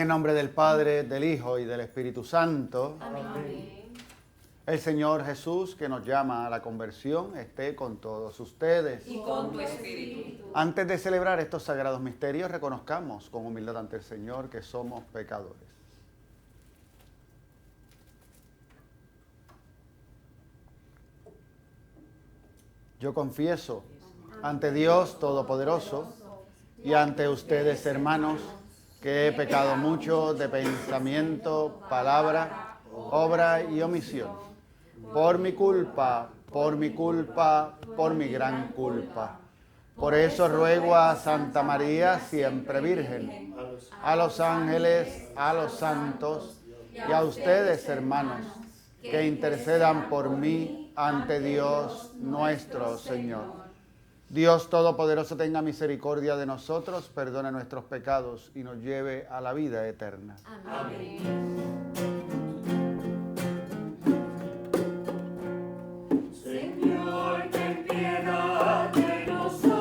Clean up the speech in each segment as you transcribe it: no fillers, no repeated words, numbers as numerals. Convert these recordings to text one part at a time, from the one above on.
el nombre del Padre, del Hijo y del Espíritu Santo. Amén. El Señor Jesús, que nos llama a la conversión, esté con todos ustedes. Y con tu espíritu. Antes de celebrar estos sagrados misterios, reconozcamos con humildad ante el Señor que somos pecadores. Yo confieso ante Dios Todopoderoso y ante ustedes, hermanos, que he pecado mucho de pensamiento, palabra, obra y omisión. Por mi culpa, por mi culpa, por mi gran culpa. Por eso ruego a Santa María, siempre Virgen, a los ángeles, a los santos y a ustedes, hermanos, que intercedan por mí ante Dios nuestro Señor. Dios Todopoderoso tenga misericordia de nosotros, perdone nuestros pecados y nos lleve a la vida eterna. Amén. Señor, ten piedad de nosotros.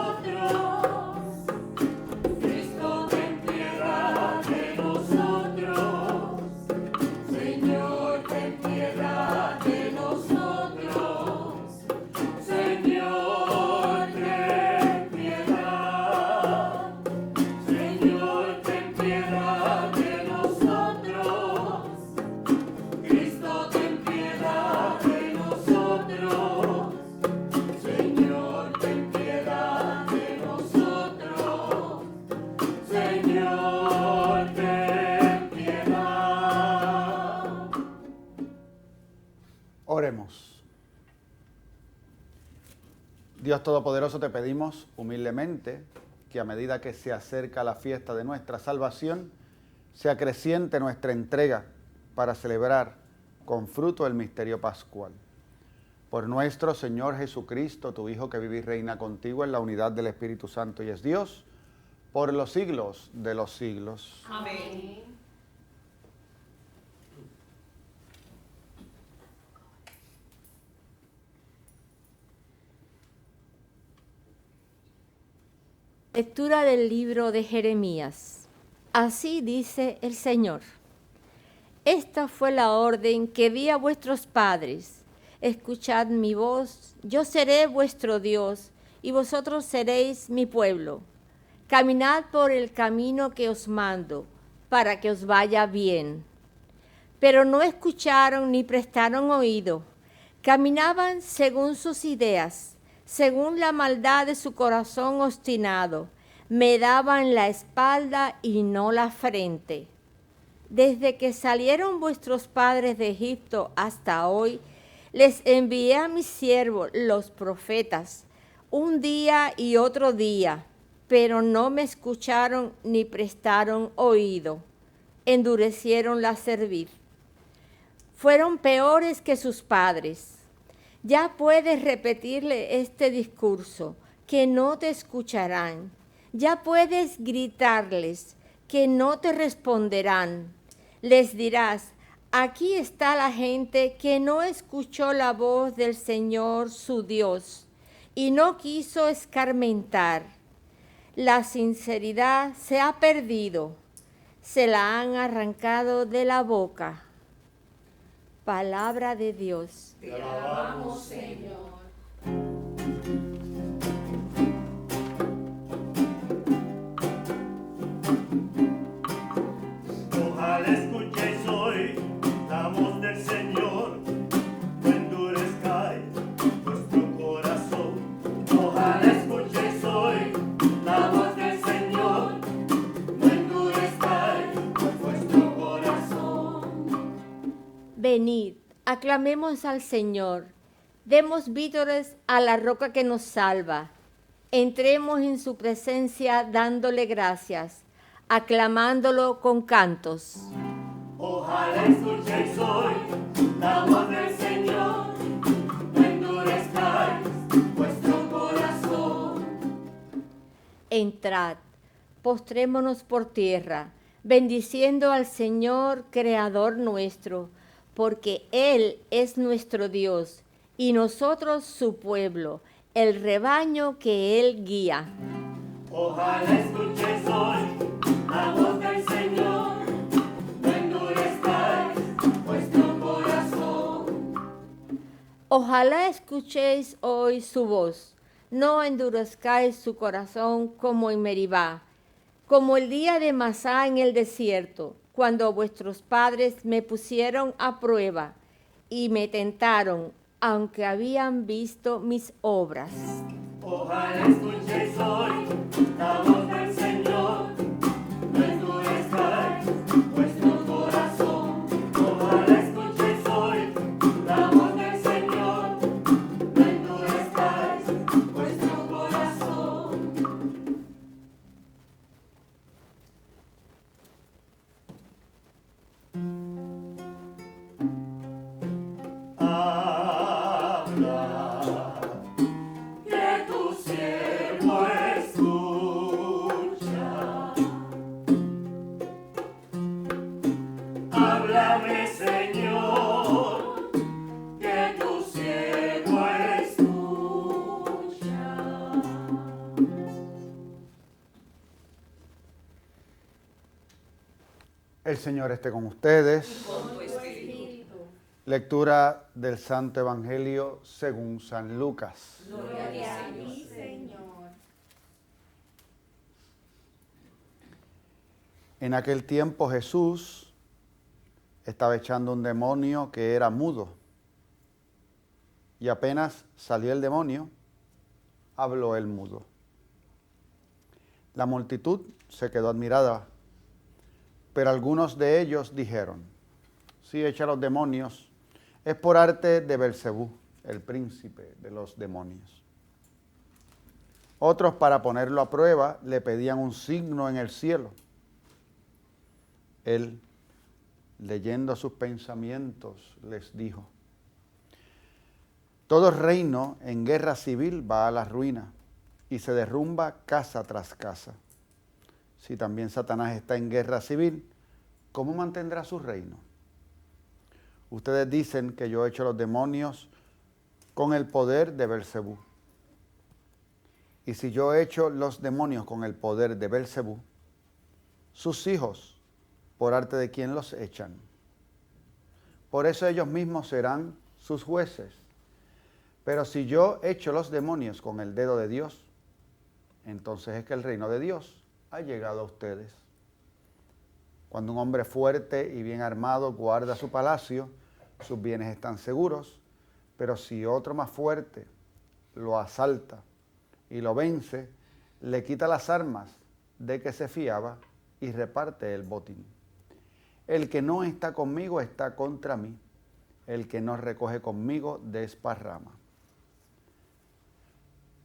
Cristo, ten piedad de nosotros. Señor, ten piedad de nosotros. Señor, ten piedad. Señor, ten piedad de nosotros. Cristo, ten piedad de nosotros. Señor, ten piedad de nosotros. Señor, ten piedad. Oremos. Dios Todopoderoso, te pedimos humildemente que a medida que se acerca la fiesta de nuestra salvación, se acreciente nuestra entrega para celebrar con fruto el misterio pascual. Por nuestro Señor Jesucristo, tu Hijo, que vive y reina contigo en la unidad del Espíritu Santo y es Dios, por los siglos de los siglos. Amén. Lectura del libro de Jeremías. Así dice el Señor. Esta fue la orden que di a vuestros padres. Escuchad mi voz, yo seré vuestro Dios, y vosotros seréis mi pueblo. Caminad por el camino que os mando, para que os vaya bien. Pero no escucharon ni prestaron oído. Caminaban según sus ideas, según la maldad de su corazón obstinado. Me daban la espalda y no la frente. Desde que salieron vuestros padres de Egipto hasta hoy, les envié a mis siervos, los profetas, un día y otro día, pero no me escucharon ni prestaron oído. Endurecieron la cerviz. Fueron peores que sus padres. Ya puedes repetirle este discurso, que no te escucharán. Ya puedes gritarles, que no te responderán. Les dirás, aquí está la gente que no escuchó la voz del Señor su Dios y no quiso escarmentar. La sinceridad se ha perdido, se la han arrancado de la boca. Palabra de Dios. Te alabamos, Señor. Ojalá escuchéis hoy la voz del Señor, no endurezcáis vuestro corazón. Ojalá escuchéis hoy la voz del Señor, no endurezcáis vuestro corazón. Venid, aclamemos al Señor, demos vítores a la roca que nos salva. Entremos en su presencia dándole gracias, aclamándolo con cantos. Ojalá escuchéis hoy la voz del Señor, no endurezcáis vuestro corazón. Entrad, postrémonos por tierra, bendiciendo al Señor, Creador nuestro, porque Él es nuestro Dios, y nosotros su pueblo, el rebaño que Él guía. Ojalá escuchéis hoy la voz del Señor, Ojalá escuchéis hoy su voz, no endurezcáis su corazón como en Meribá, como el día de Masá en el desierto, cuando vuestros padres me pusieron a prueba y me tentaron, aunque habían visto mis obras. Ojalá escuchéis hoy la voz del Señor, no endurezcáis vuestro corazón. Ojalá escuchéis hoy la voz del Señor, no endurezcáis vuestro corazón. Habla, que tu siervo escucha. Háblame, Señor, que tu siervo escucha. El Señor esté con ustedes. Con tu espíritu. Lectura del Santo Evangelio según San Lucas. Gloria a ti, Señor. En aquel tiempo Jesús estaba echando un demonio que era mudo. Y apenas salió el demonio, habló el mudo. La multitud se quedó admirada, pero algunos de ellos dijeron: si echa los demonios, es por arte de Belcebú, el príncipe de los demonios. Otros, para ponerlo a prueba, le pedían un signo en el cielo. Él, leyendo sus pensamientos, les dijo: todo reino en guerra civil va a la ruina y se derrumba casa tras casa. Si también Satanás está en guerra civil, ¿cómo mantendrá su reino? Ustedes dicen que yo echo los demonios con el poder de Belcebú. Y si yo echo los demonios con el poder de Belcebú, sus hijos, ¿por arte de quién los echan? Por eso ellos mismos serán sus jueces. Pero si yo echo los demonios con el dedo de Dios, entonces es que el reino de Dios ha llegado a ustedes. Cuando un hombre fuerte y bien armado guarda su palacio, sus bienes están seguros, pero si otro más fuerte lo asalta y lo vence, le quita las armas de que se fiaba y reparte el botín. El que no está conmigo está contra mí, el que no recoge conmigo desparrama.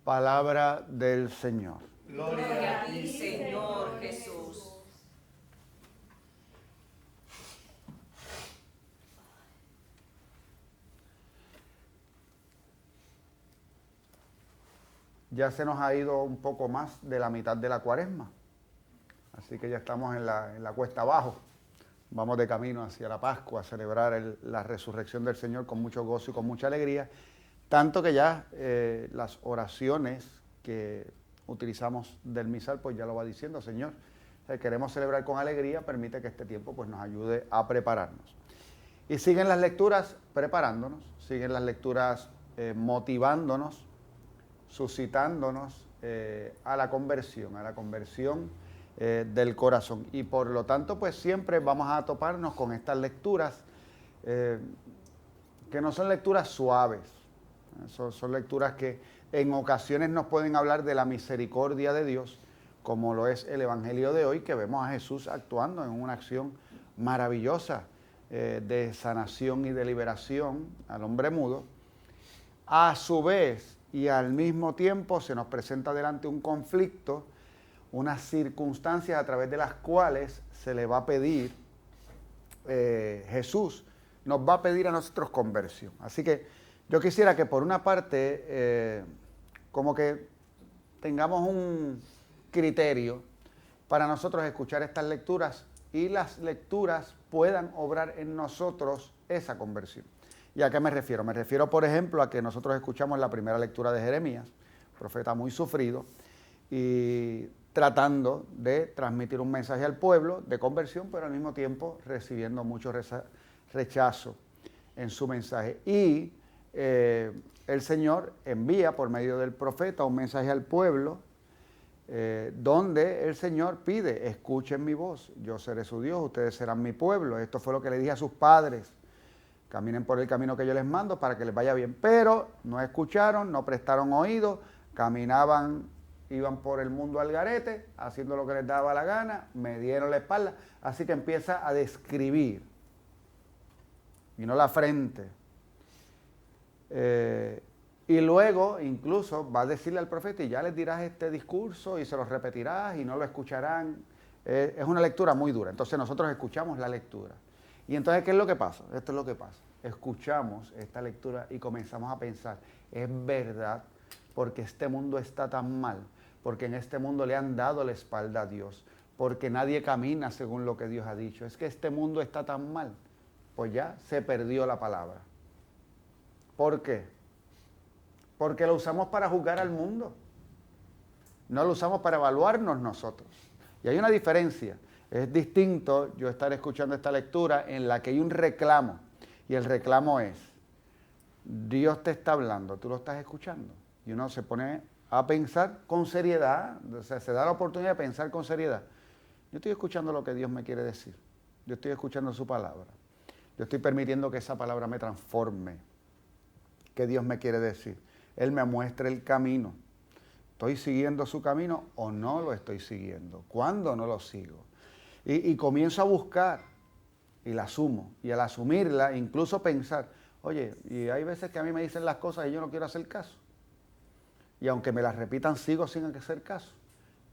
Palabra del Señor. Gloria a ti, Señor Jesús. Ya se nos ha ido un poco más de la mitad de la Cuaresma, así que ya estamos en la cuesta abajo. Vamos de camino hacia la Pascua a celebrar la resurrección del Señor con mucho gozo y con mucha alegría, tanto que ya las oraciones que utilizamos del misal, pues ya lo va diciendo: Señor, queremos celebrar con alegría, permite que este tiempo pues nos ayude a prepararnos. Y siguen las lecturas preparándonos, siguen las lecturas motivándonos, suscitándonos a la conversión del corazón. Y por lo tanto, pues siempre vamos a toparnos con estas lecturas que no son lecturas suaves, son lecturas que en ocasiones nos pueden hablar de la misericordia de Dios, como lo es el Evangelio de hoy, que vemos a Jesús actuando en una acción maravillosa de sanación y de liberación al hombre mudo. A su vez y al mismo tiempo se nos presenta delante un conflicto, unas circunstancias a través de las cuales se le va a pedir, Jesús nos va a pedir a nosotros conversión. Así que yo quisiera que por una parte, como que tengamos un criterio para nosotros escuchar estas lecturas y las lecturas puedan obrar en nosotros esa conversión. ¿Y a qué me refiero? Me refiero, por ejemplo, a que nosotros escuchamos la primera lectura de Jeremías, profeta muy sufrido, y tratando de transmitir un mensaje al pueblo de conversión, pero al mismo tiempo recibiendo mucho rechazo en su mensaje. Y el Señor envía por medio del profeta un mensaje al pueblo donde el Señor pide, escuchen mi voz, yo seré su Dios, ustedes serán mi pueblo. Esto fue lo que le dije a sus padres, caminen por el camino que yo les mando para que les vaya bien. Pero no escucharon, no prestaron oído, caminaban, iban por el mundo al garete, haciendo lo que les daba la gana, me dieron la espalda. Así que empieza a describir, y no la frente. Y luego incluso va a decirle al profeta, y ya les dirás este discurso y se lo repetirás y no lo escucharán. Es una lectura muy dura. Entonces nosotros escuchamos la lectura. Y entonces, ¿qué es lo que pasa? Esto es lo que pasa. Escuchamos esta lectura y comenzamos a pensar, es verdad, porque este mundo está tan mal, porque en este mundo le han dado la espalda a Dios, porque nadie camina según lo que Dios ha dicho. Es que este mundo está tan mal, pues ya se perdió la palabra. ¿Por qué? Porque lo usamos para juzgar al mundo. No lo usamos para evaluarnos nosotros. Y hay una diferencia. Es distinto yo estar escuchando esta lectura en la que hay un reclamo. Y el reclamo es, Dios te está hablando, tú lo estás escuchando. Y uno se pone a pensar con seriedad, o sea, se da la oportunidad de pensar con seriedad. Yo estoy escuchando lo que Dios me quiere decir. Yo estoy escuchando su palabra. Yo estoy permitiendo que esa palabra me transforme. ¿Qué Dios me quiere decir? Él me muestra el camino. ¿Estoy siguiendo su camino o no lo estoy siguiendo? ¿Cuándo no lo sigo? Y comienzo a buscar y la asumo. Y al asumirla, incluso pensar, oye, y hay veces que a mí me dicen las cosas y yo no quiero hacer caso. Y aunque me las repitan, sigo sin hacer caso.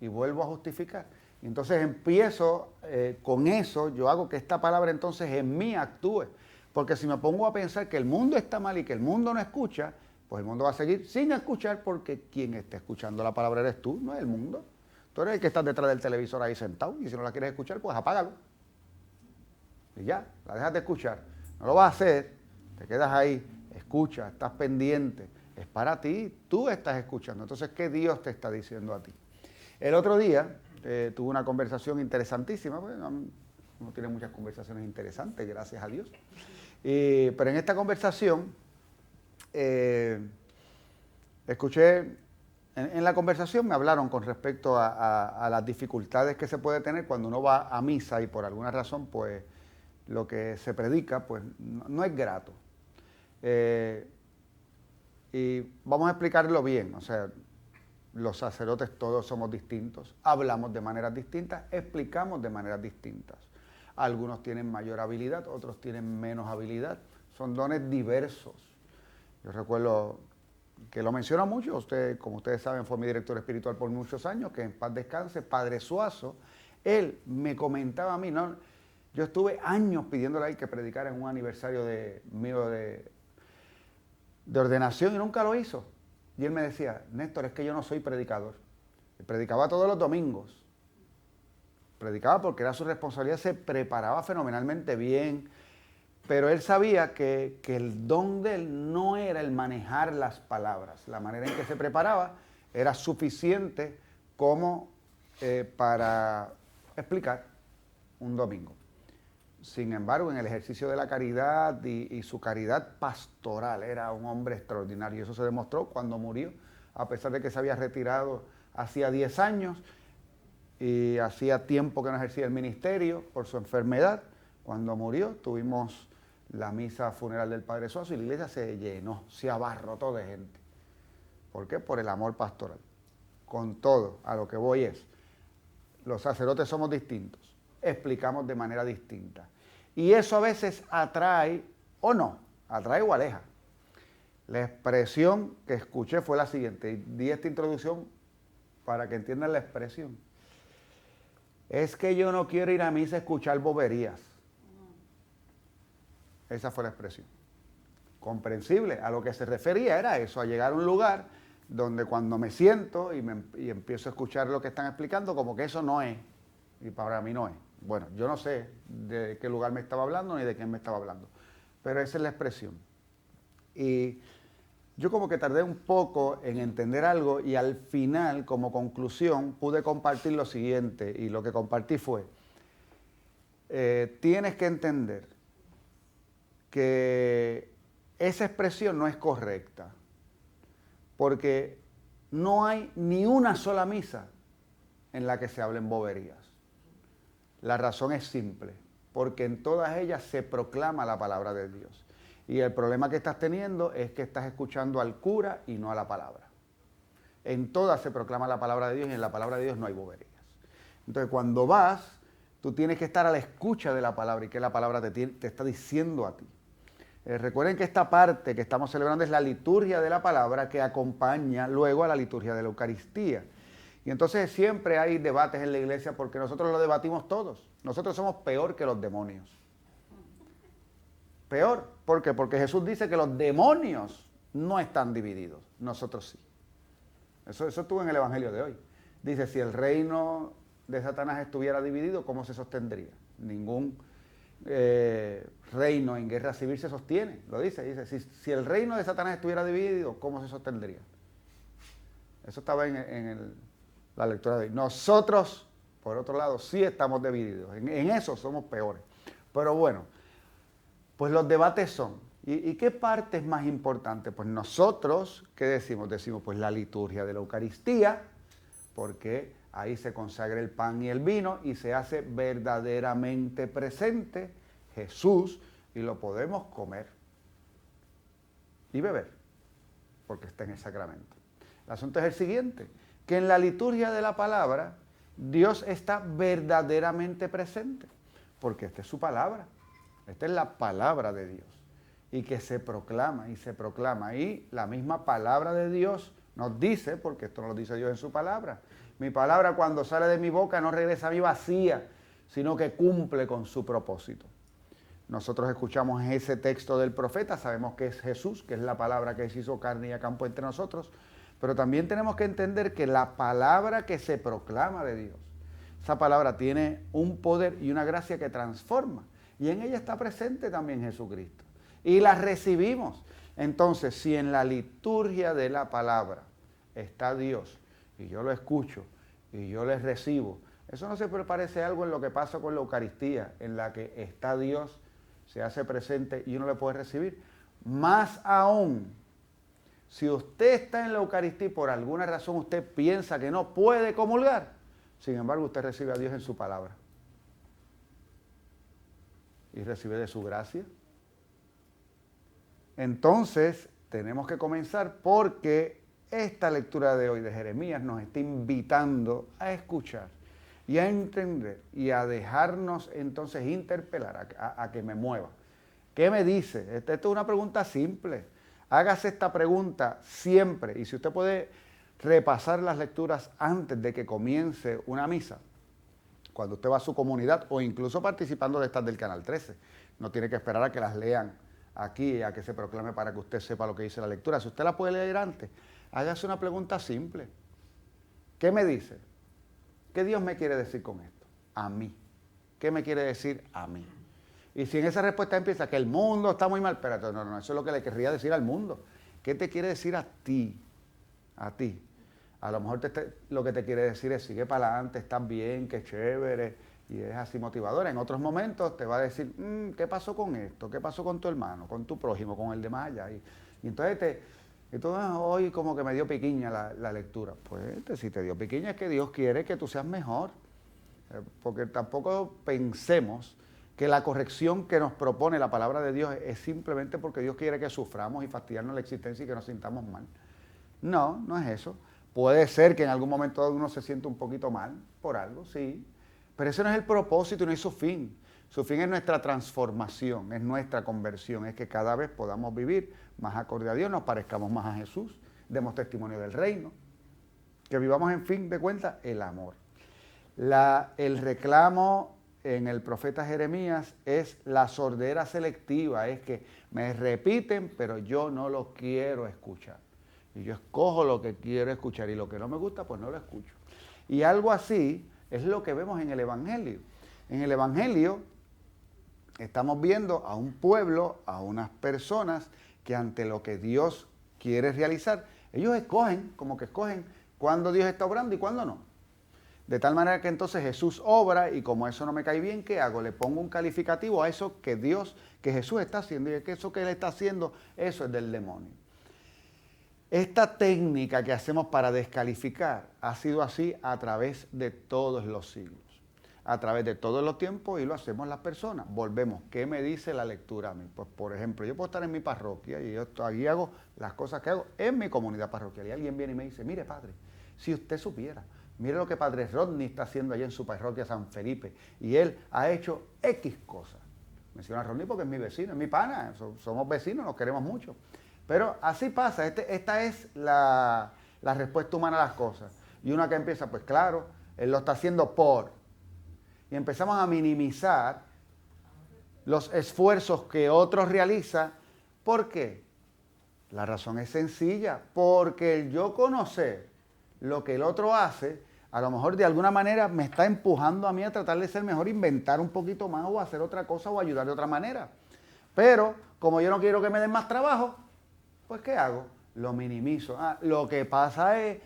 Y vuelvo a justificar. Y entonces empiezo con eso, yo hago que esta palabra entonces en mí actúe. Porque si me pongo a pensar que el mundo está mal y que el mundo no escucha, pues el mundo va a seguir sin escuchar, porque quien está escuchando la palabra eres tú, no es el mundo. Tú eres el que estás detrás del televisor ahí sentado, y si no la quieres escuchar, pues apágalo. Y ya, la dejas de escuchar. No lo vas a hacer, te quedas ahí, escuchas, estás pendiente. Es para ti, tú estás escuchando. Entonces, ¿qué Dios te está diciendo a ti? El otro día tuve una conversación interesantísima, pues, uno tiene muchas conversaciones interesantes, gracias a Dios. Pero en esta conversación, escuché, en la conversación me hablaron con respecto a las dificultades que se puede tener cuando uno va a misa y por alguna razón, pues, lo que se predica, pues, no es grato. Y vamos a explicarlo bien, o sea, los sacerdotes todos somos distintos, hablamos de maneras distintas, explicamos de maneras distintas. Algunos tienen mayor habilidad, otros tienen menos habilidad, son dones diversos. Yo recuerdo que lo menciono mucho, usted, como ustedes saben, fue mi director espiritual por muchos años, que en paz descanse, Padre Suazo. Él me comentaba a mí, ¿no? Yo estuve años pidiéndole a él que predicara en un aniversario mío de ordenación y nunca lo hizo. Y él me decía, Néstor, es que yo no soy predicador. Él predicaba todos los domingos. Predicaba porque era su responsabilidad, se preparaba fenomenalmente bien, pero él sabía que el don de él no era el manejar las palabras. La manera en que se preparaba era suficiente como para explicar un domingo. Sin embargo, en el ejercicio de la caridad y su caridad pastoral, era un hombre extraordinario. Y eso se demostró cuando murió, a pesar de que se había retirado hacía 10 años y hacía tiempo que no ejercía el ministerio por su enfermedad. Cuando murió, tuvimos la misa funeral del Padre Suazo y la iglesia se llenó, se abarrotó de gente. ¿Por qué? Por el amor pastoral. Con todo, a lo que voy es, los sacerdotes somos distintos, explicamos de manera distinta. Y eso a veces atrae o no, atrae o aleja. La expresión que escuché fue la siguiente, di esta introducción para que entiendan la expresión. Es que yo no quiero ir a misa a escuchar boberías. Esa fue la expresión. Comprensible, a lo que se refería era eso, a llegar a un lugar donde cuando me siento y empiezo a escuchar lo que están explicando, como que eso no es, y para mí no es. Bueno, yo no sé de qué lugar me estaba hablando ni de quién me estaba hablando, pero esa es la expresión. Y yo como que tardé un poco en entender algo y al final, como conclusión, pude compartir lo siguiente, y lo que compartí fue, tienes que entender que esa expresión no es correcta, porque no hay ni una sola misa en la que se hablen boberías. La razón es simple, porque en todas ellas se proclama la palabra de Dios. Y el problema que estás teniendo es que estás escuchando al cura y no a la palabra. En todas se proclama la palabra de Dios y en la palabra de Dios no hay boberías. Entonces, cuando vas, tú tienes que estar a la escucha de la palabra y que la palabra te está diciendo a ti. Recuerden que esta parte que estamos celebrando es la liturgia de la palabra que acompaña luego a la liturgia de la Eucaristía. Y entonces siempre hay debates en la iglesia porque nosotros lo debatimos todos. Nosotros somos peor que los demonios. Peor. ¿Por qué? Porque Jesús dice que los demonios no están divididos. Nosotros sí. Eso estuvo en el Evangelio de hoy. Dice, si el reino de Satanás estuviera dividido, ¿cómo se sostendría? Ningún reino en guerra civil se sostiene. Lo dice, si el reino de Satanás estuviera dividido, ¿cómo se sostendría? Eso estaba en la lectura de hoy. Nosotros, por otro lado, sí estamos divididos. En eso somos peores. Pero bueno, pues los debates son, ¿y qué parte es más importante? Pues nosotros, ¿qué decimos? Decimos pues la liturgia de la Eucaristía, porque ahí se consagra el pan y el vino y se hace verdaderamente presente Jesús y lo podemos comer y beber, porque está en el sacramento. El asunto es el siguiente, que en la liturgia de la palabra Dios está verdaderamente presente, porque esta es su palabra, esta es la palabra de Dios, y que se proclama y se proclama, y la misma palabra de Dios nos dice, porque esto nos lo dice Dios en su palabra, mi palabra cuando sale de mi boca no regresa a mí vacía, sino que cumple con su propósito. Nosotros escuchamos ese texto del profeta, sabemos que es Jesús, que es la palabra que se hizo carne y acampo entre nosotros, pero también tenemos que entender que la palabra que se proclama de Dios, esa palabra tiene un poder y una gracia que transforma, y en ella está presente también Jesucristo, y la recibimos. Entonces, si en la liturgia de la palabra está Dios, y yo lo escucho, y yo le recibo, eso no se parece a algo en lo que pasa con la Eucaristía, en la que está Dios, se hace presente y uno le puede recibir. Más aún, si usted está en la Eucaristía y por alguna razón usted piensa que no puede comulgar, sin embargo usted recibe a Dios en su palabra. Y recibe de su gracia. Entonces, tenemos que comenzar porque esta lectura de hoy de Jeremías nos está invitando a escuchar y a entender y a dejarnos entonces interpelar, a que me mueva. ¿Qué me dice? Esto es una pregunta simple. Hágase esta pregunta siempre. Y si usted puede repasar las lecturas antes de que comience una misa, cuando usted va a su comunidad o incluso participando de estas del Canal 13, no tiene que esperar a que las lean aquí, a que se proclame para que usted sepa lo que dice la lectura. Si usted la puede leer antes, hágase una pregunta simple. ¿Qué me dice? ¿Qué Dios me quiere decir con esto? A mí. ¿Qué me quiere decir a mí? Y si en esa respuesta empieza que el mundo está muy mal, espérate, no, eso es lo que le querría decir al mundo. ¿Qué te quiere decir a ti? A ti. A lo mejor lo que te quiere decir es sigue para adelante, estás bien, qué chévere, y es así motivador. En otros momentos te va a decir, ¿qué pasó con esto? ¿Qué pasó con tu hermano, con tu prójimo, con el de más allá? Y entonces hoy como que me dio piquiña la lectura. Pues si te dio piquiña es que Dios quiere que tú seas mejor. Porque tampoco pensemos que la corrección que nos propone la palabra de Dios es simplemente porque Dios quiere que suframos y fastidiarnos la existencia y que nos sintamos mal. No, no es eso. Puede ser que en algún momento uno se sienta un poquito mal por algo, sí, pero ese no es el propósito y no es su fin. Su fin es nuestra transformación, es nuestra conversión, es que cada vez podamos vivir más acorde a Dios, nos parezcamos más a Jesús, demos testimonio del reino, que vivamos en fin de cuentas el amor. El reclamo en el profeta Jeremías es la sordera selectiva, es que me repiten, pero yo no lo quiero escuchar. Y yo escojo lo que quiero escuchar y lo que no me gusta, pues no lo escucho. Y algo así es lo que vemos en el Evangelio. En el Evangelio estamos viendo a un pueblo, a unas personas que ante lo que Dios quiere realizar, ellos escogen, como que escogen cuándo Dios está obrando y cuándo no. De tal manera que entonces Jesús obra y como eso no me cae bien, ¿qué hago? Le pongo un calificativo a eso que Jesús está haciendo y es que eso que Él está haciendo, eso es del demonio. Esta técnica que hacemos para descalificar ha sido así a través de todos los siglos, a través de todos los tiempos y lo hacemos las personas. Volvemos, ¿qué me dice la lectura a mí? Pues por ejemplo, yo puedo estar en mi parroquia y yo aquí hago las cosas que hago en mi comunidad parroquial y alguien viene y me dice, mire padre, si usted supiera, mire lo que padre Rodney está haciendo allá en su parroquia San Felipe y él ha hecho X cosas. Menciona a Rodney porque es mi vecino, es mi pana, somos vecinos, nos queremos mucho. Pero así pasa, esta es la respuesta humana a las cosas. Y uno acá empieza, pues claro, él lo está haciendo por. Y empezamos a minimizar los esfuerzos que otros realizan. ¿Por qué? La razón es sencilla, porque el yo conocer lo que el otro hace, a lo mejor de alguna manera me está empujando a mí a tratar de ser mejor, inventar un poquito más o hacer otra cosa o ayudar de otra manera. Pero como yo no quiero que me den más trabajo, pues ¿qué hago? Lo minimizo. Lo que pasa es,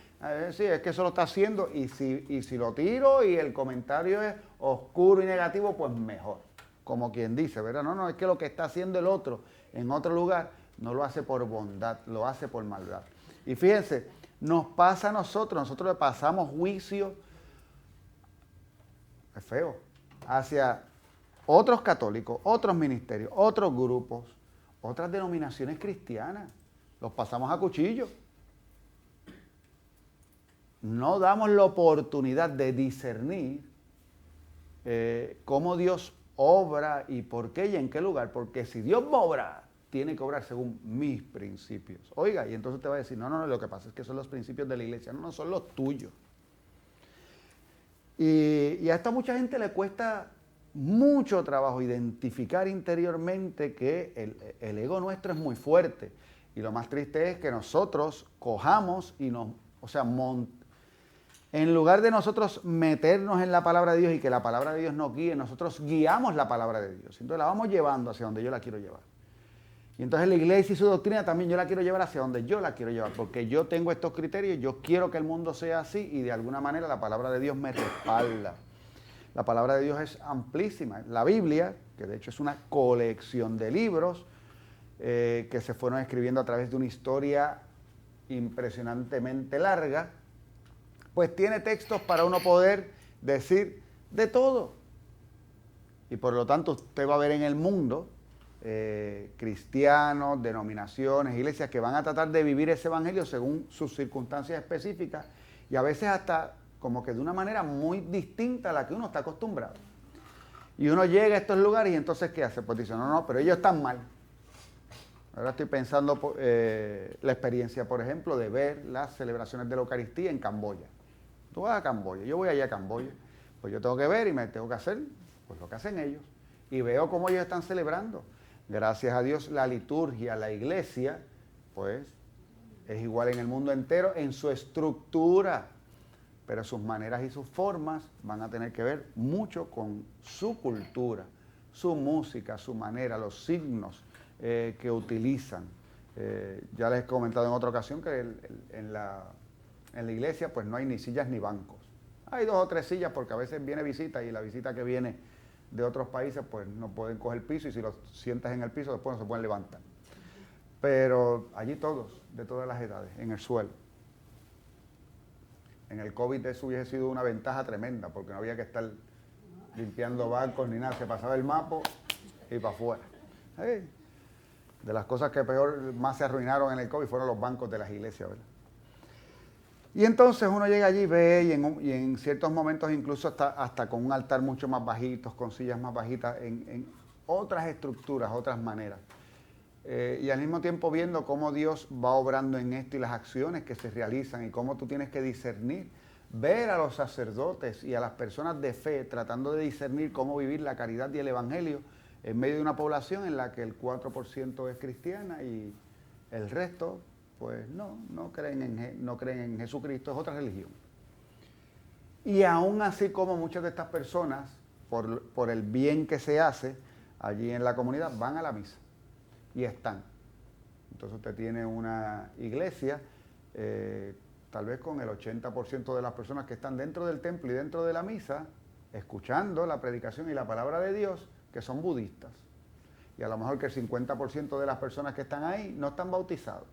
sí, es que eso lo está haciendo y si lo tiro y el comentario es oscuro y negativo, pues mejor. Como quien dice, ¿verdad? No, es que lo que está haciendo el otro en otro lugar no lo hace por bondad, lo hace por maldad. Y fíjense, nos pasa a nosotros le pasamos juicio, es feo, hacia otros católicos, otros ministerios, otros grupos, otras denominaciones cristianas. Los pasamos a cuchillo. No damos la oportunidad de discernir cómo Dios obra y por qué y en qué lugar. Porque si Dios va a obrar, tiene que obrar según mis principios. Oiga, y entonces te va a decir, no, lo que pasa es que son los principios de la iglesia. No, son los tuyos. Y a esta mucha gente le cuesta mucho trabajo identificar interiormente que el ego nuestro es muy fuerte. Y lo más triste es que nosotros cojamos y en lugar de nosotros meternos en la palabra de Dios y que la palabra de Dios nos guíe, nosotros guiamos la palabra de Dios. Entonces la vamos llevando hacia donde yo la quiero llevar. Y entonces la iglesia y su doctrina también yo la quiero llevar hacia donde yo la quiero llevar, porque yo tengo estos criterios, yo quiero que el mundo sea así y de alguna manera la palabra de Dios me respalda. La palabra de Dios es amplísima. La Biblia, que de hecho es una colección de libros, que se fueron escribiendo a través de una historia impresionantemente larga, pues tiene textos para uno poder decir de todo. Y por lo tanto usted va a ver en el mundo cristianos, denominaciones, iglesias que van a tratar de vivir ese evangelio según sus circunstancias específicas y a veces hasta como que de una manera muy distinta a la que uno está acostumbrado. Y uno llega a estos lugares y entonces ¿qué hace? Pues dice, no, pero ellos están mal. Ahora estoy pensando la experiencia, por ejemplo, de ver las celebraciones de la Eucaristía en Camboya. Tú vas a Camboya, yo voy allá a Camboya, pues yo tengo que ver y me tengo que hacer pues lo que hacen ellos. Y veo cómo ellos están celebrando. Gracias a Dios la liturgia, la iglesia, pues es igual en el mundo entero en su estructura, pero sus maneras y sus formas van a tener que ver mucho con su cultura, su música, su manera, los signos que utilizan. Ya les he comentado en otra ocasión que en la iglesia pues no hay ni sillas ni bancos. Hay 2 o 3 sillas porque a veces viene visita y la visita que viene de otros países pues no pueden coger piso y si los sientas en el piso después no se pueden levantar. Pero allí todos, de todas las edades, en el suelo. En el COVID eso hubiese sido una ventaja tremenda porque no había que estar limpiando bancos ni nada, se pasaba el mapa y para afuera. De las cosas que más se arruinaron en el COVID fueron los bancos de las iglesias, ¿verdad? Y entonces uno llega allí, ve y en ciertos momentos incluso hasta con un altar mucho más bajito, con sillas más bajitas, en otras estructuras, otras maneras. Y al mismo tiempo viendo cómo Dios va obrando en esto y las acciones que se realizan y cómo tú tienes que discernir, ver a los sacerdotes y a las personas de fe tratando de discernir cómo vivir la caridad y el evangelio en medio de una población en la que el 4% es cristiana y el resto pues no creen en Jesucristo, es otra religión. Y aún así como muchas de estas personas, por el bien que se hace allí en la comunidad, van a la misa y están. Entonces usted tiene una iglesia tal vez con el 80% de las personas que están dentro del templo y dentro de la misa, escuchando la predicación y la palabra de Dios, que son budistas. Y a lo mejor que el 50% de las personas que están ahí no están bautizados.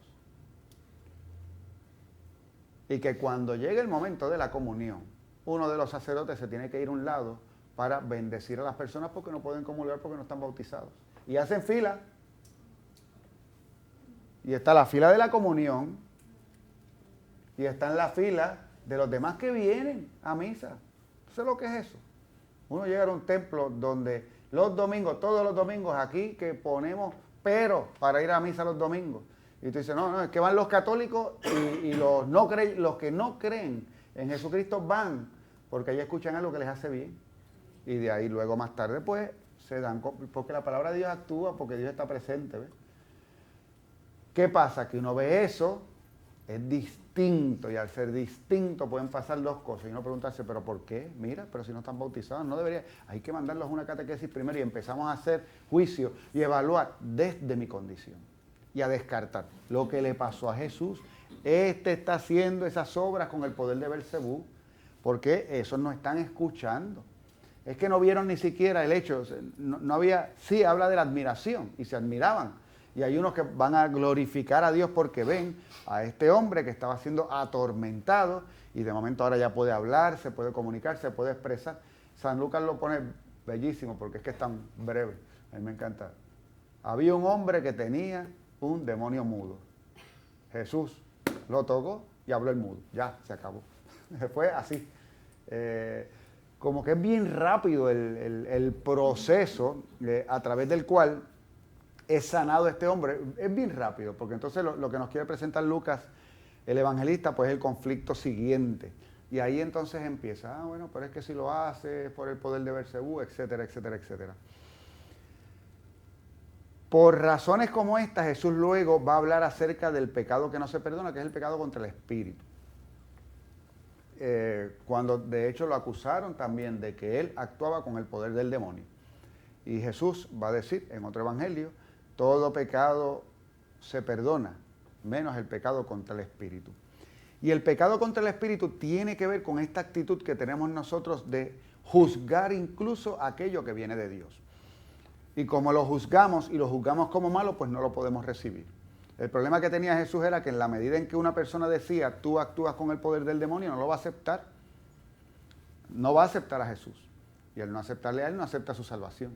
Y que cuando llegue el momento de la comunión, uno de los sacerdotes se tiene que ir a un lado para bendecir a las personas porque no pueden comulgar porque no están bautizados. Y hacen fila. Y está la fila de la comunión. Y está en la fila de los demás que vienen a misa. ¿Sabes lo que es eso? Uno llega a un templo donde los domingos, todos los domingos aquí que ponemos pero para ir a misa los domingos. Y tú dices, no, es que van los católicos y los que no creen en Jesucristo van porque ahí escuchan algo que les hace bien. Y de ahí luego más tarde pues se dan, porque la palabra de Dios actúa, porque Dios está presente. ¿Ves? ¿Qué pasa? Que uno ve eso, es distinto, y al ser distinto pueden pasar dos cosas. Y uno preguntarse, ¿pero por qué? Mira, pero si no están bautizados, no debería. Hay que mandarlos a una catequesis primero y empezamos a hacer juicio y evaluar desde mi condición. Y a descartar lo que le pasó a Jesús. Este está haciendo esas obras con el poder de Belcebú, porque esos no están escuchando. Es que no vieron ni siquiera el hecho, no había, sí habla de la admiración, y se admiraban. Y hay unos que van a glorificar a Dios porque ven a este hombre que estaba siendo atormentado, y de momento ahora ya puede hablar, se puede comunicar, se puede expresar. San Lucas lo pone bellísimo porque es que es tan breve, a mí me encanta. Había un hombre que tenía un demonio mudo. Jesús lo tocó y habló el mudo. Ya, se acabó. Fue así. Como que es bien rápido el proceso a través del cual es sanado este hombre. Es bien rápido, porque entonces lo que nos quiere presentar Lucas, el evangelista, pues es el conflicto siguiente. Y ahí entonces empieza, bueno, pero es que si lo hace por el poder de Belcebú, etcétera, etcétera, etcétera. Por razones como esta, Jesús luego va a hablar acerca del pecado que no se perdona, que es el pecado contra el espíritu. Cuando de hecho lo acusaron también de que él actuaba con el poder del demonio. Y Jesús va a decir en otro evangelio, todo pecado se perdona, menos el pecado contra el espíritu. Y el pecado contra el espíritu tiene que ver con esta actitud que tenemos nosotros de juzgar incluso aquello que viene de Dios. Y como lo juzgamos y lo juzgamos como malo, pues no lo podemos recibir. El problema que tenía Jesús era que en la medida en que una persona decía, tú actúas con el poder del demonio, no lo va a aceptar. No va a aceptar a Jesús. Y al no aceptarle a él, no acepta su salvación.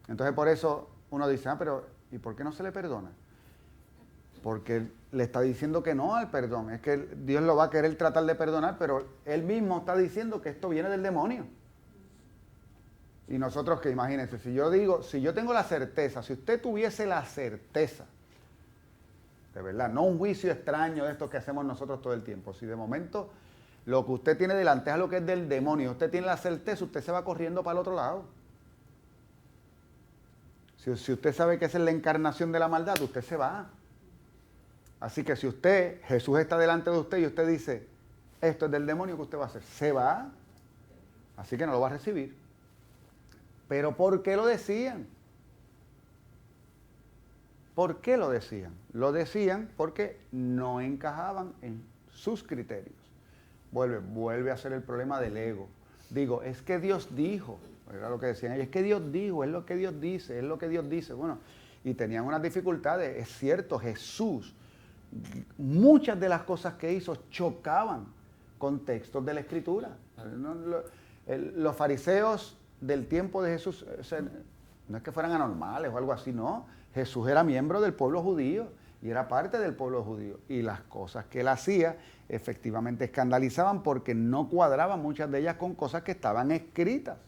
Entonces por eso uno dice, pero ¿y por qué no se le perdona? Porque le está diciendo que no al perdón. Es que Dios lo va a querer tratar de perdonar, pero él mismo está diciendo que esto viene del demonio. Y nosotros que imagínense, si yo tengo la certeza, si usted tuviese la certeza, de verdad, no un juicio extraño de estos que hacemos nosotros todo el tiempo, si de momento lo que usted tiene delante es lo que es del demonio, usted tiene la certeza, usted se va corriendo para el otro lado. Si usted sabe que esa es la encarnación de la maldad, usted se va. Así que si Jesús está delante de usted y usted dice, esto es del demonio, ¿qué usted va a hacer? Se va. Así que no lo va a recibir. ¿Pero por qué lo decían? ¿Por qué lo decían? Lo decían porque no encajaban en sus criterios. Vuelve a ser el problema del ego. Digo, es que Dios dijo, era lo que decían ellos, es que Dios dijo, es lo que Dios dice, es lo que Dios dice. Bueno, y tenían unas dificultades, es cierto, Jesús, muchas de las cosas que hizo chocaban con textos de la Escritura. Los fariseos del tiempo de Jesús, no es que fueran anormales o algo así, no. Jesús era miembro del pueblo judío y era parte del pueblo judío. Y las cosas que él hacía efectivamente escandalizaban porque no cuadraban muchas de ellas con cosas que estaban escritas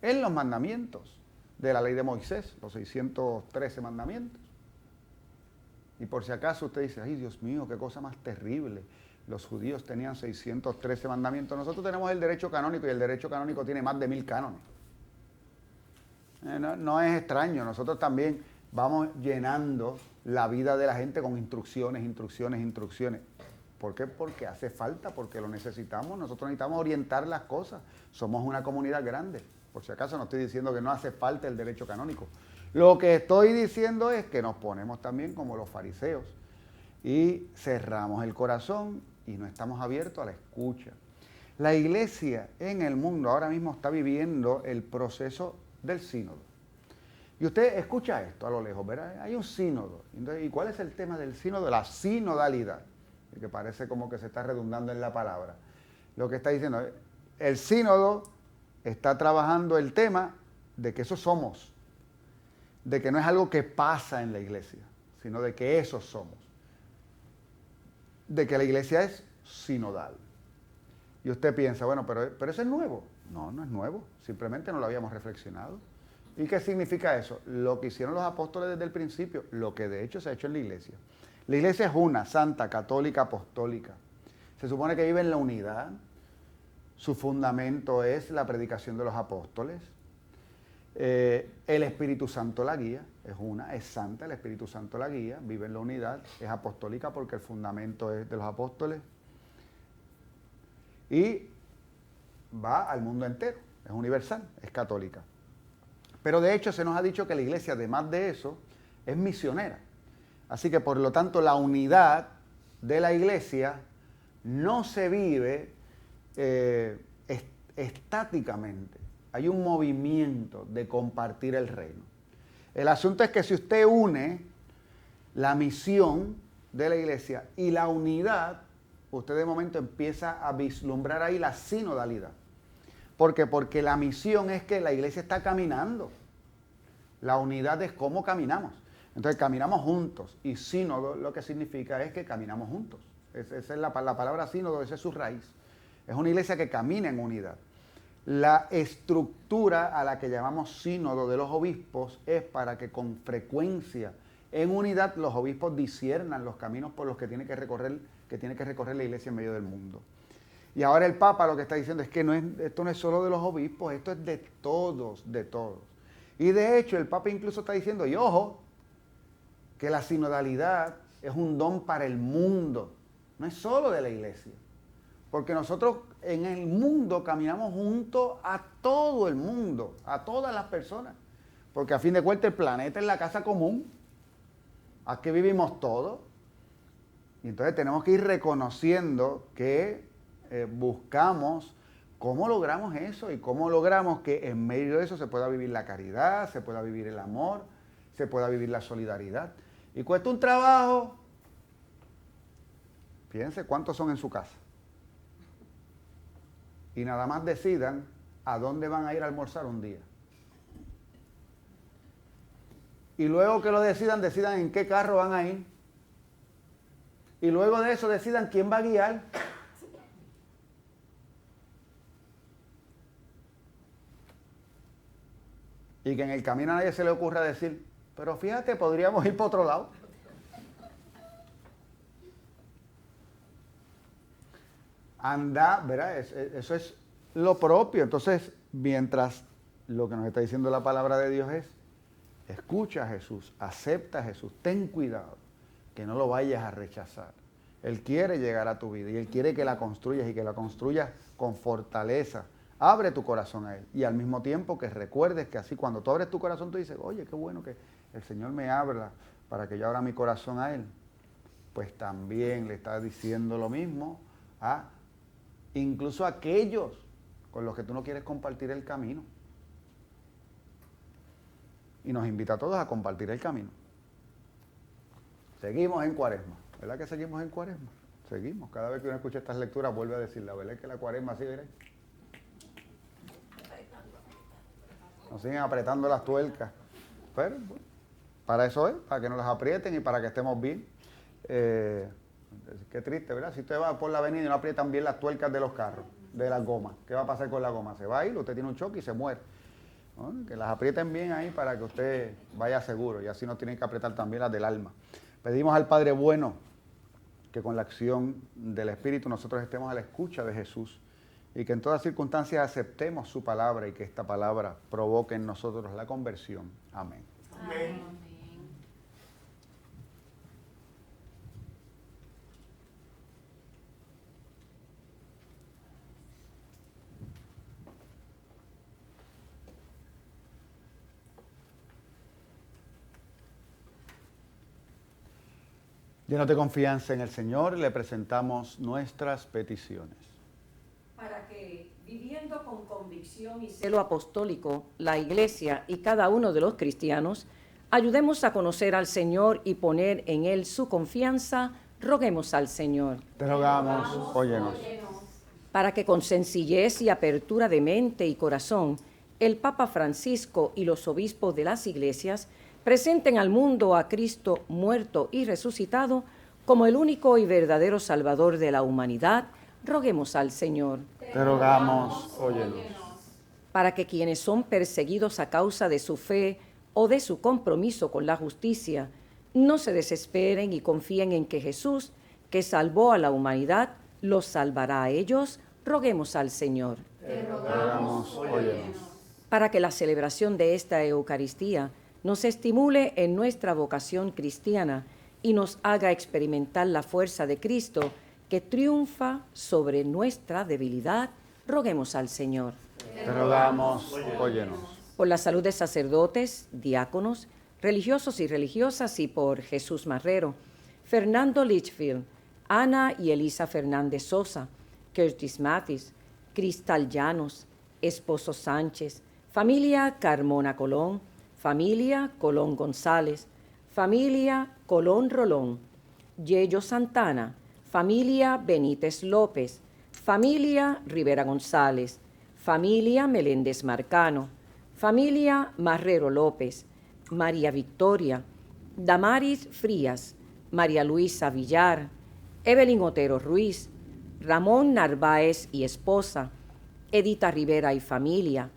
en los mandamientos de la ley de Moisés, los 613 mandamientos. Y por si acaso usted dice, ay Dios mío, qué cosa más terrible. Los judíos tenían 613 mandamientos. Nosotros tenemos el derecho canónico y el derecho canónico tiene más de 1000 cánones. No es extraño, nosotros también vamos llenando la vida de la gente con instrucciones. ¿Por qué? Porque hace falta, porque lo necesitamos. Nosotros necesitamos orientar las cosas. Somos una comunidad grande. Por si acaso no estoy diciendo que no hace falta el derecho canónico. Lo que estoy diciendo es que nos ponemos también como los fariseos y cerramos el corazón y no estamos abiertos a la escucha. La iglesia en el mundo ahora mismo está viviendo el proceso del sínodo. Y usted escucha esto a lo lejos, ¿verdad? Hay un sínodo. Entonces, ¿y cuál es el tema del sínodo? La sinodalidad, que parece como que se está redundando en la palabra. Lo que está diciendo, el sínodo está trabajando el tema de que eso somos, de que no es algo que pasa en la iglesia, sino de que eso somos, de que la iglesia es sinodal. Y usted piensa, bueno, pero eso es nuevo. No, no es nuevo, simplemente no lo habíamos reflexionado. ¿Y qué significa eso? Lo que hicieron los apóstoles desde el principio, lo que de hecho se ha hecho en la iglesia. La iglesia es una, santa, católica, apostólica. Se supone que vive en la unidad. Su fundamento es la predicación de los apóstoles. El Espíritu Santo la guía, es una, es santa, el Espíritu Santo la guía, vive en la unidad, es apostólica porque el fundamento es de los apóstoles. Y va al mundo entero, es universal, es católica. Pero de hecho se nos ha dicho que la iglesia, además de eso, es misionera. Así que por lo tanto la unidad de la iglesia no se vive estáticamente. Hay un movimiento de compartir el reino. El asunto es que si usted une la misión de la iglesia y la unidad, usted de momento empieza a vislumbrar ahí la sinodalidad. ¿Por qué? Porque la misión es que la iglesia está caminando. La unidad es cómo caminamos. Entonces caminamos juntos. Y sínodo lo que significa es que caminamos juntos. Esa es la palabra sínodo, esa es su raíz. Es una iglesia que camina en unidad. La estructura a la que llamamos sínodo de los obispos es para que con frecuencia, en unidad, los obispos disciernan los caminos por los que tiene que recorrer la iglesia en medio del mundo. Y ahora el Papa lo que está diciendo es que esto no es solo de los obispos, esto es de todos, de todos. Y de hecho el Papa incluso está diciendo, y ojo, que la sinodalidad es un don para el mundo, no es solo de la iglesia. Porque nosotros en el mundo caminamos junto a todo el mundo, a todas las personas. Porque a fin de cuentas el planeta es la casa común. Aquí vivimos todos. Y entonces tenemos que ir reconociendo que buscamos cómo logramos eso y cómo logramos que en medio de eso se pueda vivir la caridad, se pueda vivir el amor, se pueda vivir la solidaridad. Y cuesta un trabajo. Fíjense cuántos son en su casa. Y nada más decidan a dónde van a ir a almorzar un día. Y luego que lo decidan en qué carro van a ir. Y luego de eso decidan quién va a guiar. Y que en el camino a nadie se le ocurra decir, pero fíjate, podríamos ir por otro lado. Anda, ¿verdad? Eso es lo propio. Entonces, mientras lo que nos está diciendo la palabra de Dios es, escucha a Jesús, acepta a Jesús, ten cuidado, que no lo vayas a rechazar. Él quiere llegar a tu vida y Él quiere que la construyas y que la construyas con fortaleza. Abre tu corazón a Él y al mismo tiempo que recuerdes que así cuando tú abres tu corazón tú dices, oye, qué bueno que el Señor me habla para que yo abra mi corazón a Él. Pues también le está diciendo lo mismo a incluso a aquellos con los que tú no quieres compartir el camino. Y nos invita a todos a compartir el camino. Seguimos en Cuaresma. ¿Verdad que seguimos en Cuaresma? Seguimos. Cada vez que uno escucha estas lecturas vuelve a decir, la verdad es que la Cuaresma sigue. Nos siguen apretando las tuercas. Pero bueno, para eso es, para que nos las aprieten y para que estemos bien. Qué triste, ¿verdad? Si usted va por la avenida y no aprietan bien las tuercas de los carros, de las gomas, ¿qué va a pasar con la goma? Se va a ir, usted tiene un choque y se muere. ¿No? Que las aprieten bien ahí para que usted vaya seguro y así no tienen que apretar también las del alma. Pedimos al Padre bueno que con la acción del Espíritu nosotros estemos a la escucha de Jesús y que en todas circunstancias aceptemos su palabra y que esta palabra provoque en nosotros la conversión. Amén. Amén. Llenos de confianza en el Señor, le presentamos nuestras peticiones. Para que, viviendo con convicción y celo apostólico, la Iglesia y cada uno de los cristianos, ayudemos a conocer al Señor y poner en Él su confianza, roguemos al Señor. Te rogamos, óyenos. Para que con sencillez y apertura de mente y corazón, el Papa Francisco y los obispos de las iglesias presenten al mundo a Cristo muerto y resucitado como el único y verdadero Salvador de la humanidad, roguemos al Señor. Te rogamos, óyenos. Para que quienes son perseguidos a causa de su fe o de su compromiso con la justicia, no se desesperen y confíen en que Jesús, que salvó a la humanidad, los salvará a ellos, roguemos al Señor. Te rogamos, óyenos. Para que la celebración de esta Eucaristía nos estimule en nuestra vocación cristiana y nos haga experimentar la fuerza de Cristo que triunfa sobre nuestra debilidad, roguemos al Señor. Te rogamos, óyenos. Por la salud de sacerdotes, diáconos, religiosos y religiosas y por Jesús Marrero, Fernando Litchfield, Ana y Elisa Fernández Sosa, Curtis Mathis, Cristal Llanos, Esposo Sánchez, familia Carmona Colón, familia Colón González, familia Colón Rolón, Yello Santana, familia Benítez López, familia Rivera González, familia Meléndez Marcano, familia Marrero López, María Victoria, Damaris Frías, María Luisa Villar, Evelyn Otero Ruiz, Ramón Narváez y esposa, Edita Rivera y familia,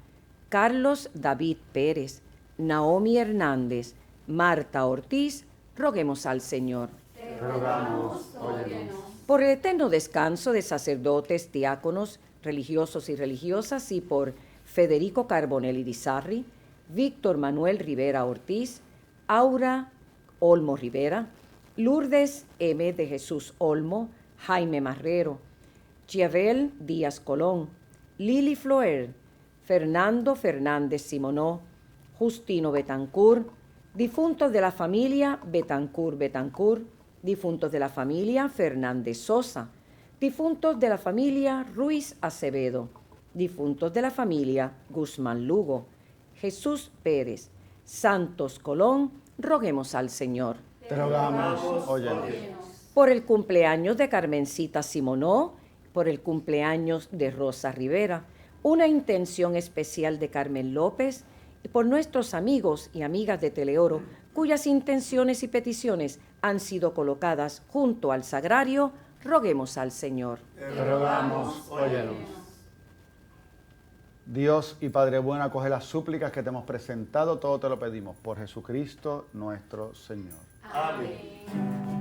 Carlos David Pérez, Naomi Hernández, Marta Ortiz, roguemos al Señor. Te rogamos, óyenos. Por el eterno descanso de sacerdotes, diáconos, religiosos y religiosas y por Federico Carbonelli Di Sarri, Víctor Manuel Rivera Ortiz, Aura Olmo Rivera, Lourdes M. de Jesús Olmo, Jaime Marrero, Chiavel Díaz Colón, Lili Floer, Fernando Fernández Simonó, Justino Betancourt, difuntos de la familia Betancourt, difuntos de la familia Fernández Sosa, difuntos de la familia Ruiz Acevedo, difuntos de la familia Guzmán Lugo, Jesús Pérez, Santos Colón, roguemos al Señor. Te rogamos, óyenos. Por el cumpleaños de Carmencita Simonó, por el cumpleaños de Rosa Rivera, una intención especial de Carmen López y por nuestros amigos y amigas de Teleoro, cuyas intenciones y peticiones han sido colocadas junto al sagrario, roguemos al Señor. Te rogamos, óyenos. Dios y Padre bueno, acoge las súplicas que te hemos presentado, todo te lo pedimos por Jesucristo nuestro Señor. Amén.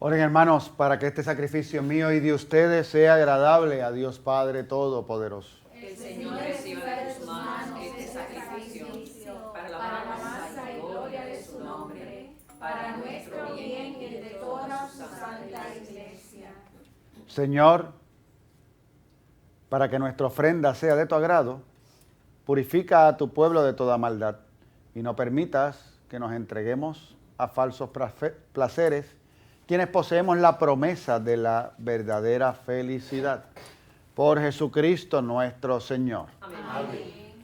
Oren, hermanos, para que este sacrificio mío y de ustedes sea agradable a Dios Padre Todopoderoso. El Señor reciba de tus manos este sacrificio para la alabanza y gloria de su nombre, para nuestro bien y el de toda su santa iglesia. Señor, Para que nuestra ofrenda sea de tu agrado, purifica a tu pueblo de toda maldad y no permitas que nos entreguemos a falsos placeres, quienes poseemos la promesa de la verdadera felicidad. Por Jesucristo nuestro Señor. Amén.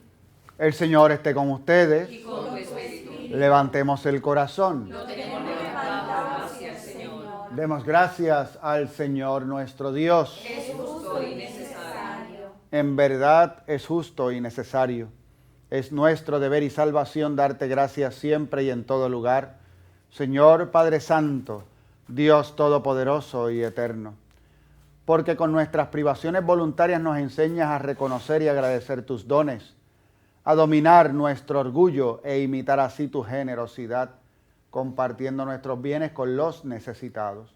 El Señor esté con ustedes. Y con tu espíritu. Levantemos el corazón. Lo tenemos levantado hacia el Señor. Demos gracias al Señor nuestro Dios. Es justo y necesario. En verdad es justo y necesario. Es nuestro deber y salvación darte gracias siempre y en todo lugar, Señor Padre Santo, Dios Todopoderoso y Eterno, porque con nuestras privaciones voluntarias nos enseñas a reconocer y agradecer tus dones, a dominar nuestro orgullo e imitar así tu generosidad, compartiendo nuestros bienes con los necesitados.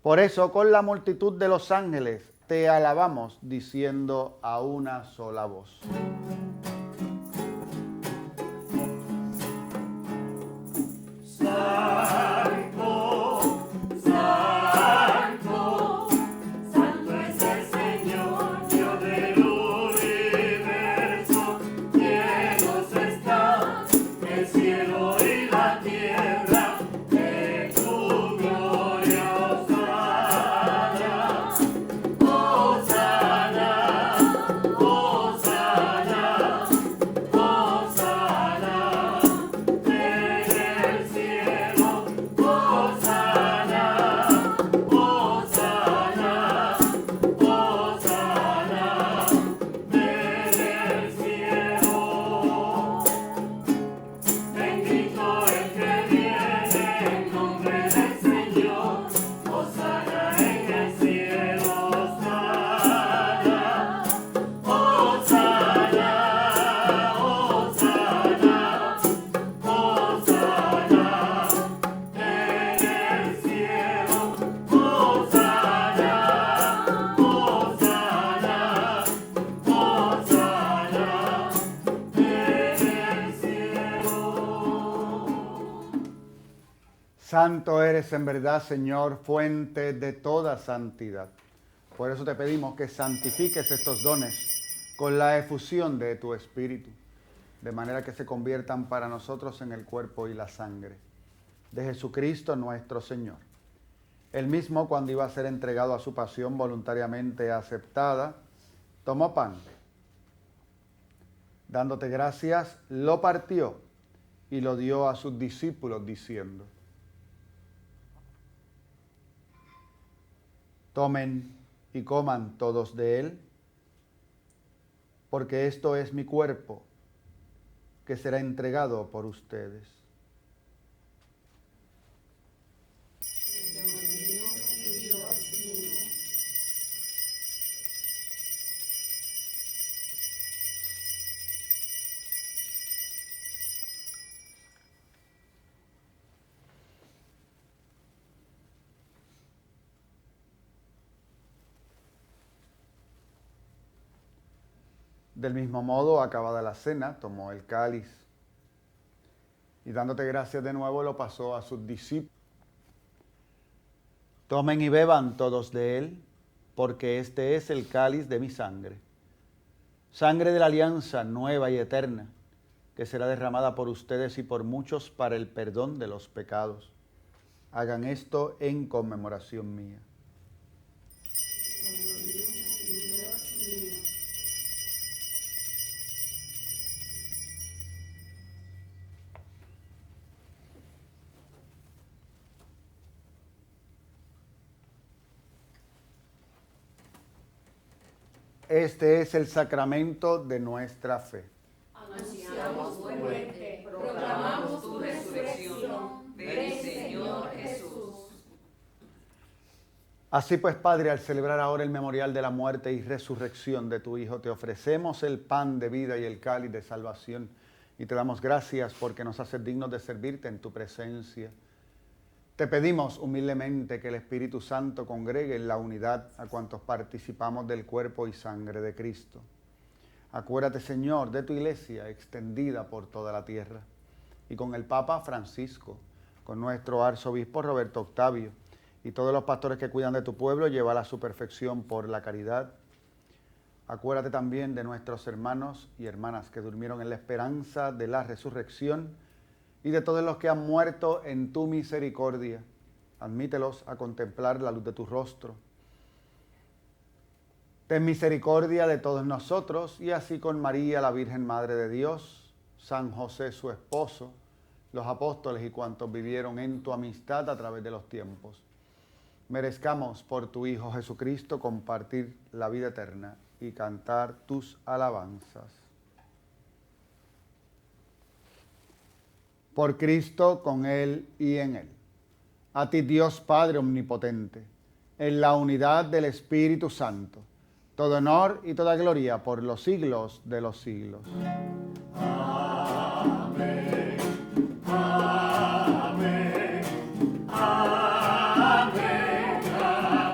Por eso, con la multitud de los ángeles, te alabamos diciendo a una sola voz. Santo eres en verdad, Señor, fuente de toda santidad. Por eso te pedimos que santifiques estos dones con la efusión de tu Espíritu, de manera que se conviertan para nosotros en el cuerpo y la sangre de Jesucristo nuestro Señor. Él mismo, cuando iba a ser entregado a su pasión voluntariamente aceptada, tomó pan. Dándote gracias, lo partió y lo dio a sus discípulos diciendo: tomen y coman todos de él, porque esto es mi cuerpo, que será entregado por ustedes. Del mismo modo, acabada la cena, tomó el cáliz y dándote gracias de nuevo lo pasó a sus discípulos. Tomen y beban todos de él, porque este es el cáliz de mi sangre, sangre de la alianza nueva y eterna, que será derramada por ustedes y por muchos para el perdón de los pecados. Hagan esto en conmemoración mía. Este es el sacramento de nuestra fe. Anunciamos tu muerte, proclamamos tu resurrección. Ven, Señor Jesús. Así pues, Padre, al celebrar ahora el memorial de la muerte y resurrección de tu Hijo, te ofrecemos el pan de vida y el cáliz de salvación y te damos gracias porque nos haces dignos de servirte en tu presencia. Te pedimos humildemente que el Espíritu Santo congregue en la unidad a cuantos participamos del cuerpo y sangre de Cristo. Acuérdate, Señor, de tu iglesia extendida por toda la tierra y con el Papa Francisco, con nuestro arzobispo Roberto Octavio y todos los pastores que cuidan de tu pueblo, llévala a su perfección por la caridad. Acuérdate también de nuestros hermanos y hermanas que durmieron en la esperanza de la resurrección y de todos los que han muerto en tu misericordia. Admítelos a contemplar la luz de tu rostro. Ten misericordia de todos nosotros y así con María, la Virgen Madre de Dios, San José su esposo, los apóstoles y cuantos vivieron en tu amistad a través de los tiempos. Merezcamos por tu Hijo Jesucristo compartir la vida eterna y cantar tus alabanzas. Por Cristo, con Él y en Él. A ti, Dios Padre Omnipotente, en la unidad del Espíritu Santo, todo honor y toda gloria por los siglos de los siglos. Amén. Amén. Amén. Amén. Amén.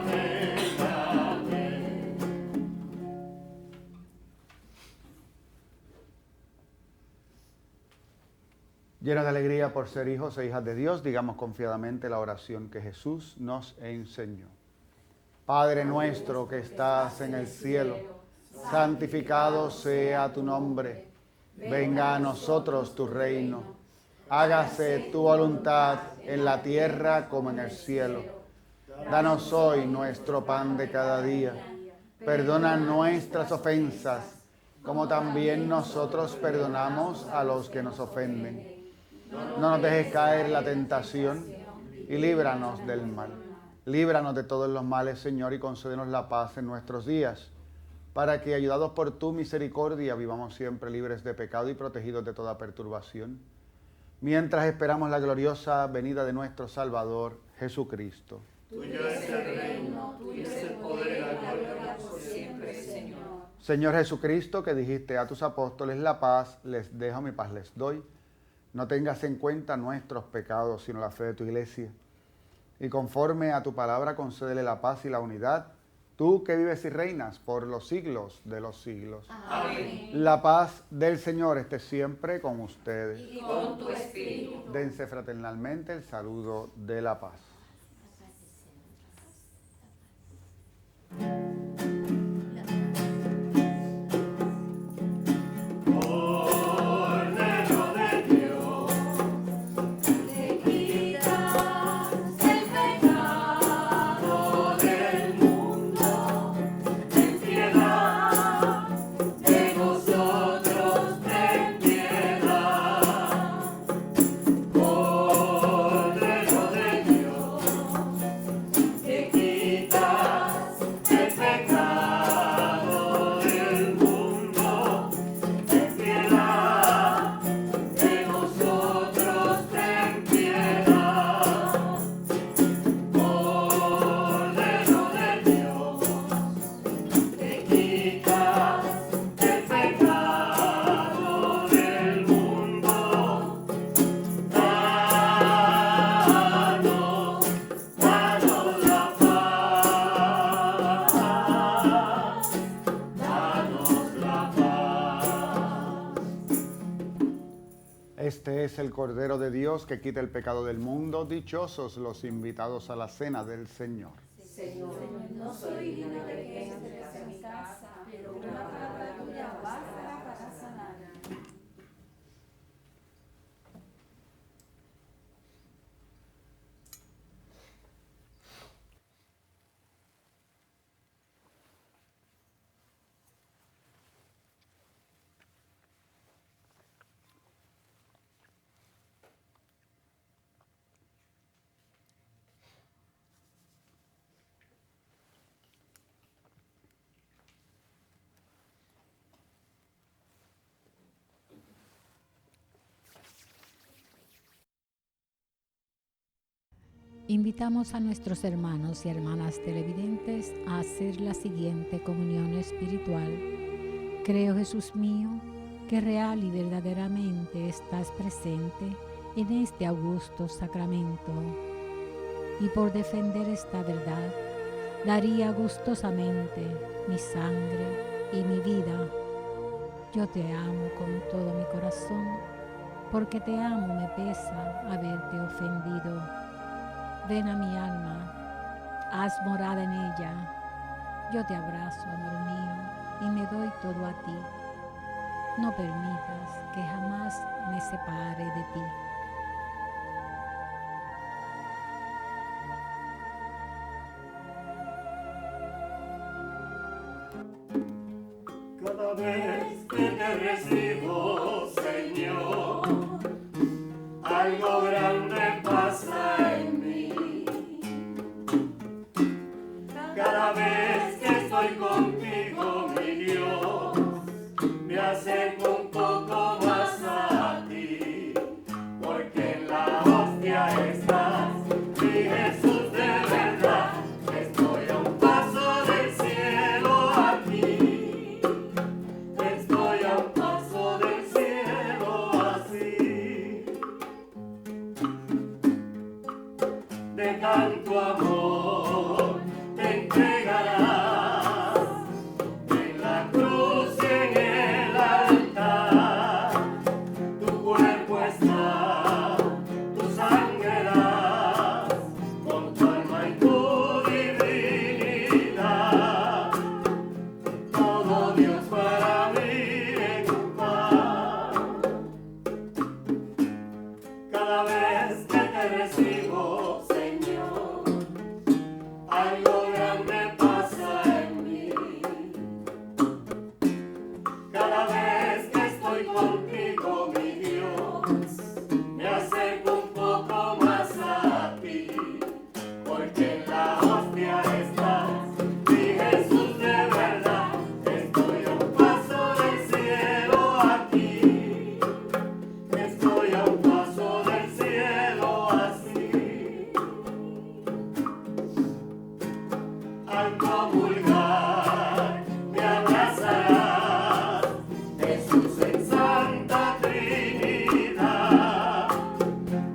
Llenos de alegría por ser hijos e hijas de Dios, digamos confiadamente la oración que Jesús nos enseñó. Padre nuestro que estás en el cielo, santificado sea tu nombre. Venga a nosotros tu reino. Hágase tu voluntad en la tierra como en el cielo. Danos hoy nuestro pan de cada día. Perdona nuestras ofensas, como también nosotros perdonamos a los que nos ofenden. No nos dejes caer en la tentación y líbranos del mal. Líbranos de todos los males, Señor, y concédenos la paz en nuestros días, para que, ayudados por tu misericordia, vivamos siempre libres de pecado y protegidos de toda perturbación, mientras esperamos la gloriosa venida de nuestro Salvador, Jesucristo. Tuyo es el reino, tuyo es el poder y la gloria por siempre, Señor. Señor Jesucristo, que dijiste a tus apóstoles, la paz les dejo, mi paz les doy. No tengas en cuenta nuestros pecados, sino la fe de tu iglesia. Y conforme a tu palabra, concédele la paz y la unidad, tú que vives y reinas por los siglos de los siglos. Amén. La paz del Señor esté siempre con ustedes. Y con tu espíritu. Dense fraternalmente el saludo de la paz. Cordero de Dios, Te quitas el pecado del mundo, ten piedad de nosotros, ten piedad. Cordero de Dios, te quitas el pecado del mundo, ten piedad de nosotros, ten piedad. Cordero de Dios, te quitas el pecado del mundo. Danos la paz. Danos la paz. Este es el Cordero de Dios que quita el pecado del mundo. Dichosos los invitados a la cena del Señor. No soy digno de que entres a mi casa, pero una palabra tuya basta para sanarme. Invitamos a nuestros hermanos y hermanas televidentes a hacer la siguiente comunión espiritual. Creo, Jesús mío, que real y verdaderamente estás presente en este augusto sacramento. Y por defender esta verdad, daría gustosamente mi sangre y mi vida. Yo te amo con todo mi corazón, porque te amo me pesa haberte ofendido. Ven a mi alma, haz morada en ella. Yo te abrazo, amor mío, y me doy todo a ti. No permitas que jamás me separe de ti. Cada vez que te recibo, Señor, algo grande pasa en mí. Cada vez que estoy contigo, mi Dios, me acerco un poco más a ti, porque en la hostia estás, mi Jesús de verdad. Estoy a un paso del cielo aquí, estoy a un paso del cielo así, de tanto amor te entregarás en la cruz y en el altar. Tu cuerpo está, tu sangre das, con tu alma y tu divinidad. Todo Dios para mí en un pan. Cada vez que te recibo, Señor, algo grande pasa en mí. Cada vez que estoy contigo, mi Dios, me acerco un poco más a ti, porque en la hostia estás, mi Jesús de verdad. Estoy a un paso del cielo aquí, estoy a un paso del cielo así. Al comulgar me abrazarás, Jesús en Santa Trinidad.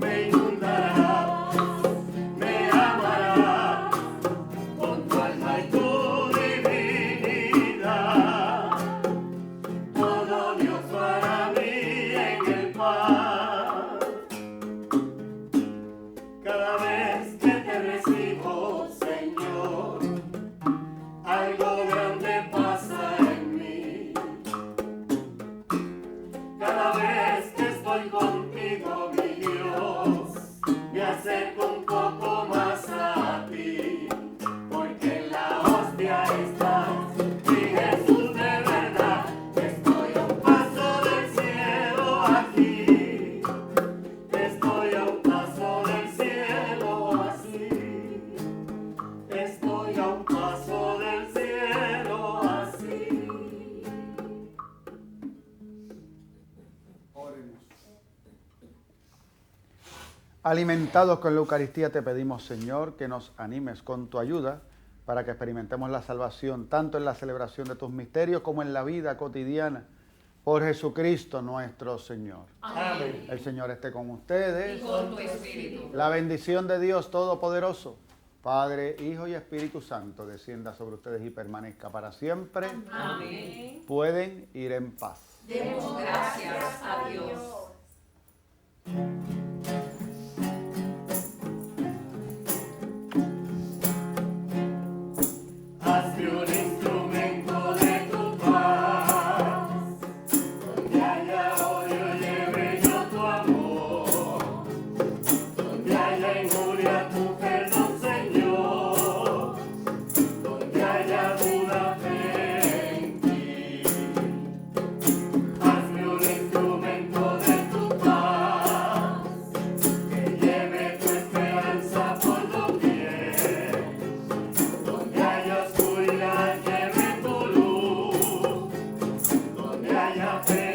Me inundarás, me amarás, con tu alma y tu divinidad. Todo Dios para mí en el pan. Cada vez que te recibo, Señor, algo grande pasa en mí. Cada vez que estoy contigo, mi Dios, me acerco un poco más a ti, porque en la hostia estás, mi Jesús de verdad. Estoy a un paso del cielo aquí, estoy a un paso del cielo así, estoy a un paso del cielo así. Alimentados con la Eucaristía te pedimos, Señor, que nos animes con tu ayuda para que experimentemos la salvación tanto en la celebración de tus misterios como en la vida cotidiana. Por Jesucristo nuestro Señor. Amén. El Señor esté con ustedes. Y con tu espíritu. La bendición de Dios Todopoderoso, Padre, Hijo y Espíritu Santo, descienda sobre ustedes y permanezca para siempre. Amén. Pueden ir en paz. Demos gracias a Dios. Hazme un instrumento de tu paz, donde haya odio lleve yo tu amor, donde haya injuria tu perdón, Señor, donde haya duda fe en ti. Hazme un instrumento de tu paz, que lleve tu esperanza por doquier. Donde haya oscuridad, lleve tu luz. Donde haya fe,